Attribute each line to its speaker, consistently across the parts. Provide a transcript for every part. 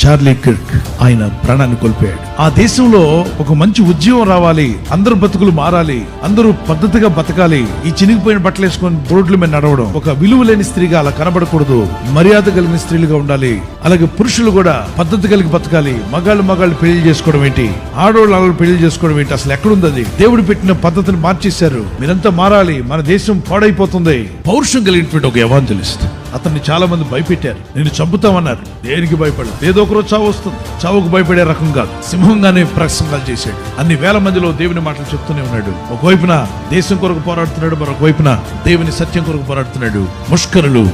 Speaker 1: Charlie Kirk ఆయన ప్రాణాన్ని కోల్పోయాడు. ఆ దేశంలో ఒక మంచి ఉద్యమం రావాలి, అందరూ బతుకులు మారాలి, అందరూ పద్ధతిగా బతకాలి. ఈ చినిగిపోయిన బట్టలు వేసుకొని రోడ్ల మీద నడవడం, ఒక విలువ లేని స్త్రీగా అలా కనబడకూడదు, మర్యాద కలిగిన స్త్రీలుగా ఉండాలి. అలాగే పురుషులు కూడా పద్ధతి కలిగి బతకాలి. మగాళ్ళు పెళ్లి చేసుకోవడం ఏంటి, ఆడవాళ్ళు పెళ్లి చేసుకోవడం ఏంటి, అసలు ఎక్కడుంది అది? దేవుడు పెట్టిన పద్ధతిని మార్చేశారు. మీరంతా మారాలి, మన దేశం పాడైపోతుంది. పౌరుషం కలిగినటువంటి ఒక ఎవాంజలిస్ట్, అతన్ని చాలా మంది భయపెట్టారు. నేను చంపుతామన్నారు. దేనికి భయపడదు, ఏదో ఒక రోజు చావు వస్తుంది. చావుకు భయపడే రకం కాదు, సింహంగానే ప్రసంగాలు చేశాడు. అన్ని వేల మందిలో దేవుని మాటలు చెప్తూనే ఉన్నాడు. ఒకవైపున దేశం కొరకు పోరాడుతున్నాడు, మరొక వైపున దేవుని సత్యం కొరకు పోరాడుతున్నాడు. ముష్కరులు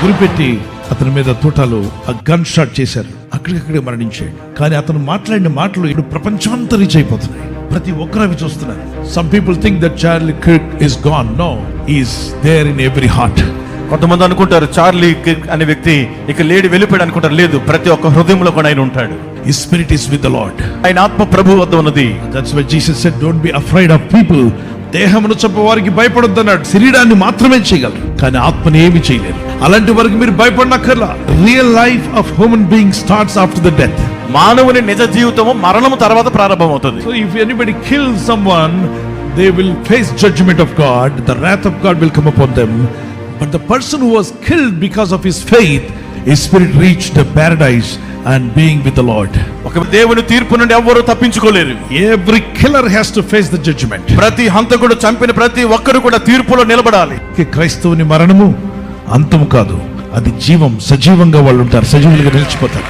Speaker 1: గురిపెట్టి అతని మీద తూటాలు ఆ గన్ షాట్ చేశారు. అక్కడికక్కడే మరణించాడు. కానీ అతను మాట్లాడిన మాటలు ఇప్పుడు ప్రపంచమంతా రీచ్ అయిపోతున్నాయి. ప్రతి ఒక్కరు అవి చూస్తున్నారు. Some people think that Charlie Kirk is gone. No, he is there in every heart.
Speaker 2: కొంతమంది అనుకుంటారు చార్లీ కిర్క్ అనే వ్యక్తి ఇక లేడి వెళ్ళిపోయాడు అనుకుంటారు. లేదు, ప్రతి ఒక్క హృదయంలో కూడా ఆయన ఉంటాడు.
Speaker 1: His spirit is with the Lord.
Speaker 2: ఆయన ఆత్మ ప్రభు వద్ద ఉన్నది.
Speaker 1: That's why Jesus said, don't be afraid of people. దేహమును చంపే వారికి భయపడొద్దు అన్నాడు. శరీరాన్ని మాత్రమే చేయగలరు, కానీ ఆత్మని ఏమి చేయలేరు. అలాంటి వారికి మీరు భయపడనక్కర్లా. Real life of human being starts after the death.
Speaker 2: మానవుని నిజ జీవితము మరణము తర్వాత ప్రారంభమవుతుంది.
Speaker 1: So if anybody kills someone, they will face judgment of God. The wrath of God will come upon them. But the person who was killed because of his faith, his spirit reached the paradise and being with the Lord.
Speaker 2: ఒక దేవుని తీర్పు నుండి ఎవ్వరూ తప్పించుకోలేరు.
Speaker 1: Every killer has to face the judgment.
Speaker 2: ప్రతి హంతకుడు చంపిన ప్రతి ఒక్కరు కూడా తీర్పులో నిలబడాలి.
Speaker 1: క్రైస్తవుని మరణము అంతము కాదు, అది జీవం. సజీవంగా వాళ్ళు ఉంటారు, సజీవులుగా నిలిచిపోతారు.